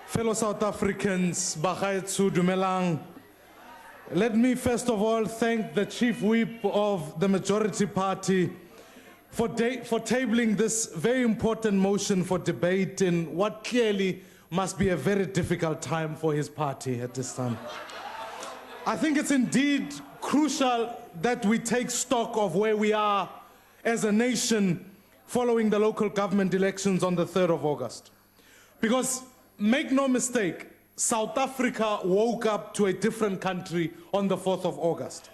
Fellow South Africans, Bagaetsu Dumelang, let me first of all thank the Chief Whip of the Majority Party for tabling this very important motion for debate in what clearly must be a very difficult time for his party at this time. I think it's indeed crucial that we take stock of where we are as a nation following the local government elections on the 3rd of August. Because make no mistake, South Africa woke up to a different country on the 4th of August.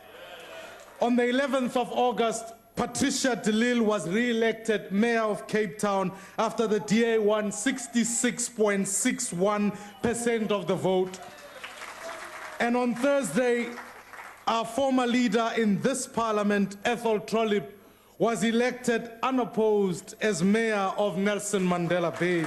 On the 11th of August, Patricia de Lille was re-elected Mayor of Cape Town after the DA won 66.61% of the vote. And on Thursday, our former leader in this parliament, Ethel Trollip, was elected unopposed as Mayor of Nelson Mandela Bay.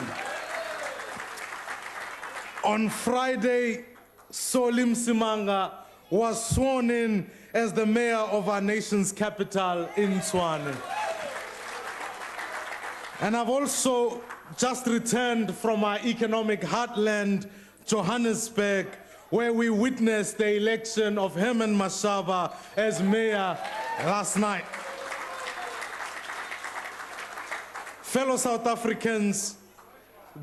On Friday, Solim Simanga was sworn in as the mayor of our nation's capital in Tshwane. And I've also just returned from our economic heartland, Johannesburg, where we witnessed the election of Herman Mashaba as mayor last night. Fellow South Africans,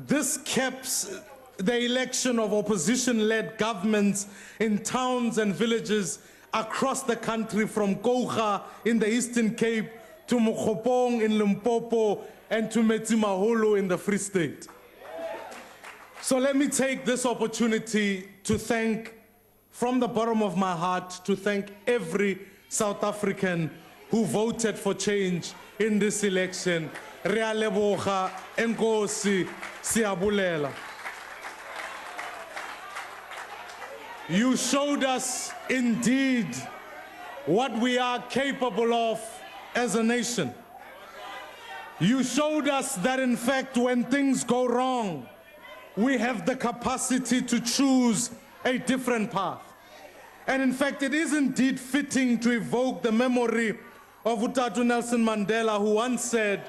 this caps the election of opposition-led governments in towns and villages across the country, from Kouga in the Eastern Cape to Mokgopong in Limpopo and to Metsimaholo in the Free State. So let me take this opportunity to thank, from the bottom of my heart, to thank every South African who voted for change in this election. Rea leboga, enkosi, siyabulela. You showed us indeed what we are capable of as a nation. You showed us that in fact when things go wrong, we have the capacity to choose a different path. And in fact, it is indeed fitting to evoke the memory of Utatu Nelson Mandela, who once said,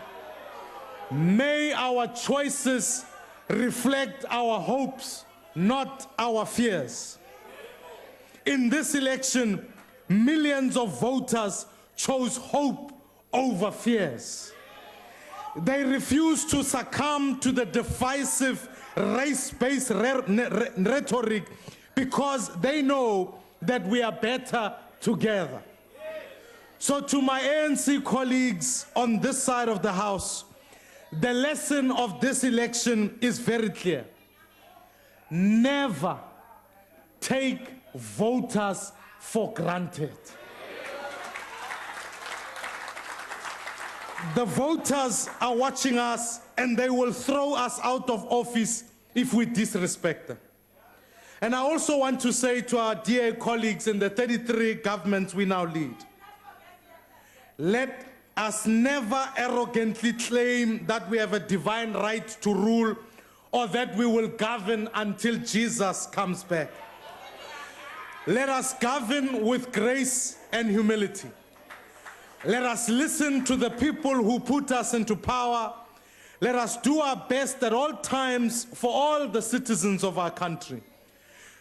"May our choices reflect our hopes, not our fears." In this election, millions of voters chose hope over fears. They refused to succumb to the divisive race-based rhetoric because they know that we are better together. So to my ANC colleagues on this side of the House, the lesson of this election is very clear. Never take voters for granted. The voters are watching us and they will throw us out of office if we disrespect them. And I also want to say to our dear colleagues in the 33 governments we now lead, let us never arrogantly claim that we have a divine right to rule or that we will govern until Jesus comes back. Let us govern with grace and humility. Let us listen to the people who put us into power. Let us do our best at all times for all the citizens of our country.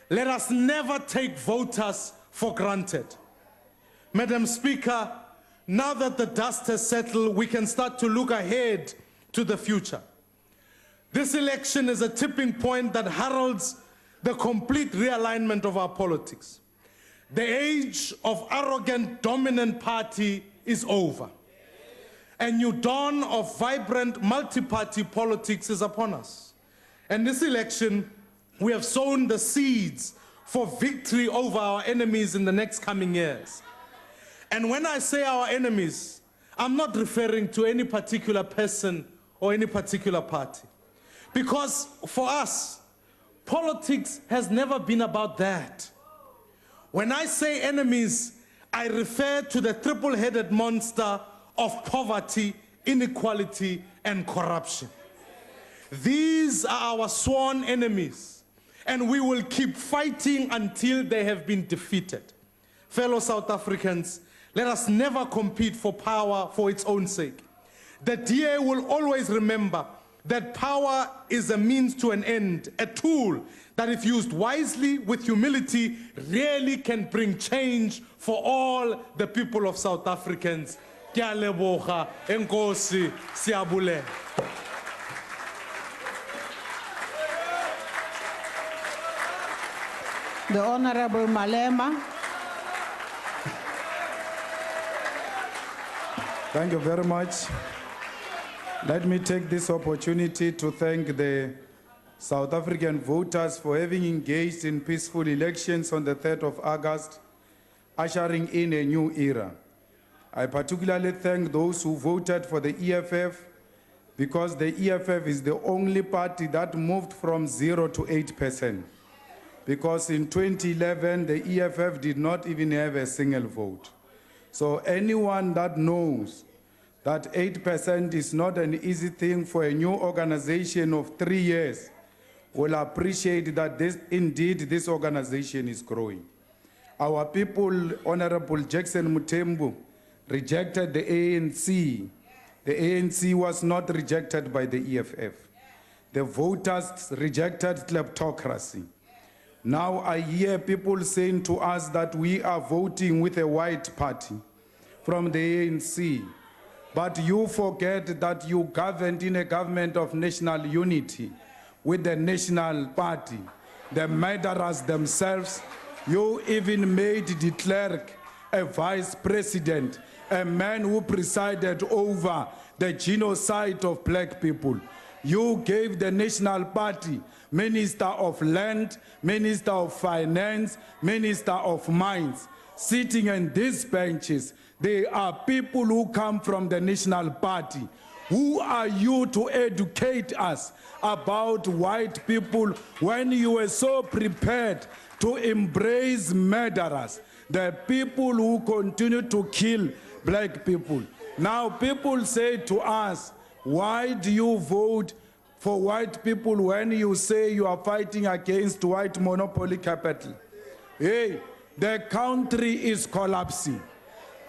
Let us never take voters for granted. Madam Speaker, now that the dust has settled, we can start to look ahead to the future. This election is a tipping point that heralds the complete realignment of our politics. The age of arrogant, dominant party is over. A new dawn of vibrant, multi-party politics is upon us. And this election, we have sown the seeds for victory over our enemies in the next coming years. And when I say our enemies, I'm not referring to any particular person or any particular party. Because for us, politics has never been about that. When I say enemies, I refer to the triple-headed monster of poverty, inequality, and corruption. These are our sworn enemies, and we will keep fighting until they have been defeated. Fellow South Africans, let us never compete for power for its own sake. The DA will always remember that power is a means to an end, a tool that if used wisely with humility really can bring change for all the people of South Africans. Ke a leboga, enkosi, siyabulela. The Honorable Malema. Thank you very much. Let me take this opportunity to thank the South African voters for having engaged in peaceful elections on the 3rd of August, ushering in a new era. I particularly thank those who voted for the EFF because the EFF is the only party that moved from 0 to 8%. Because in 2011, the EFF did not even have a single vote. So anyone that knows that 8% is not an easy thing for a new organization of 3 years will appreciate that indeed this organization is growing. Our people, Honorable Jackson Mutembu, rejected the ANC. The ANC was not rejected by the EFF. The voters rejected kleptocracy. Now I hear people saying to us that we are voting with a white party from the ANC. But you forget that you governed in a government of national unity with the National Party. The murderers themselves, you even made de Klerk a vice president, a man who presided over the genocide of black people. You gave the National Party Minister of Land, Minister of Finance, Minister of Mines. Sitting in these benches, they are people who come from the National Party. Who are you to educate us about white people when you were so prepared to embrace murderers, the people who continue to kill black people? Now people say to us, why do you vote for white people when you say you are fighting against white monopoly capital? Hey, the country is collapsing.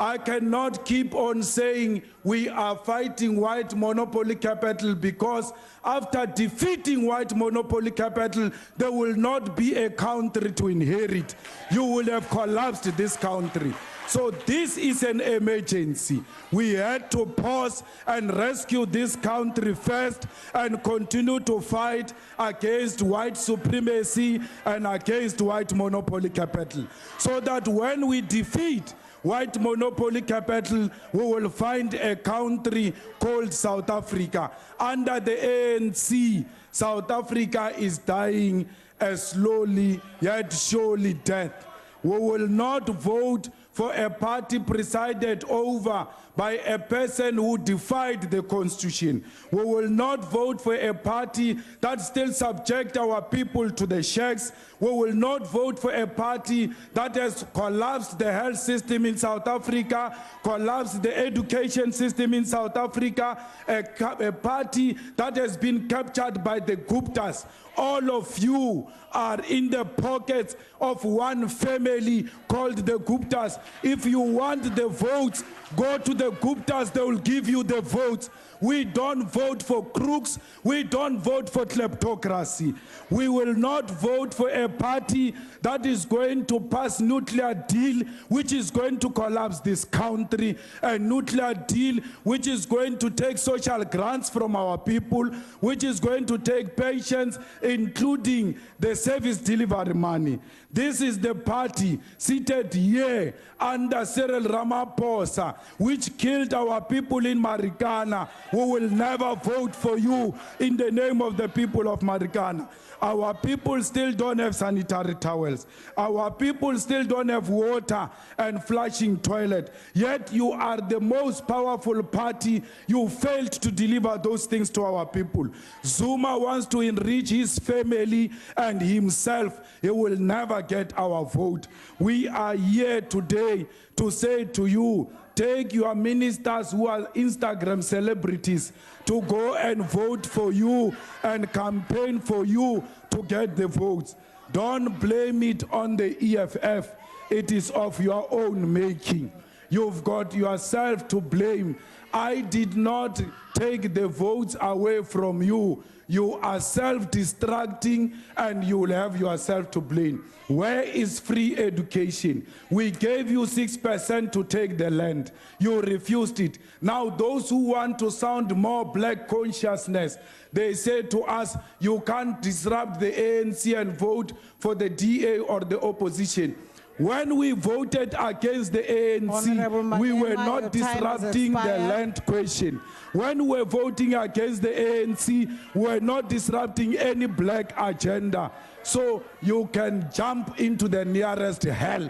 I cannot keep on saying we are fighting white monopoly capital because after defeating white monopoly capital, there will not be a country to inherit. You will have collapsed this country. So this is an emergency. We had to pause and rescue this country first and continue to fight against white supremacy and against white monopoly capital. So that when we defeat white monopoly capital, we will find a country called South Africa. Under the ANC, South Africa is dying a slowly yet surely death. We will not vote for a party presided over by a person who defied the Constitution. We will not vote for a party that still subjects our people to the sheikhs. We will not vote for a party that has collapsed the health system in South Africa, collapsed the education system in South Africa, a party that has been captured by the Guptas. All of you are in the pockets of one family called the Guptas. If you want the votes, go to the Guptas, they will give you the votes. We don't vote for crooks. We don't vote for kleptocracy. We will not vote for a party that is going to pass nuclear deal, which is going to collapse this country, a nuclear deal which is going to take social grants from our people, which is going to take pensions, including the service delivery money. This is the party seated here under Cyril Ramaphosa, which killed our people in Marikana. We will never vote for you in the name of the people of Marikana. Our people still don't have sanitary towels. Our people still don't have water and flushing toilet. Yet you are the most powerful party. You failed to deliver those things to our people. Zuma wants to enrich his family and himself. He will never get our vote. We are here today to say to you, take your ministers who are Instagram celebrities to go and vote for you and campaign for you to get the votes. Don't blame it on the EFF. It is of your own making. you've got yourself to blame. I did not take the votes away from you. You are self-destructing and you will have yourself to blame. Where is free education? We gave you 6% to take the land. You refused it. Now those who want to sound more black consciousness, they say to us, you can't disrupt the ANC and vote for the DA or the opposition. When we voted against the ANC, we were Malema, not your time has disrupting the expired. land question. When we were voting against the ANC, we were not disrupting any black agenda. So you can jump into the nearest hell.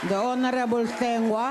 The Honorable Sengwa.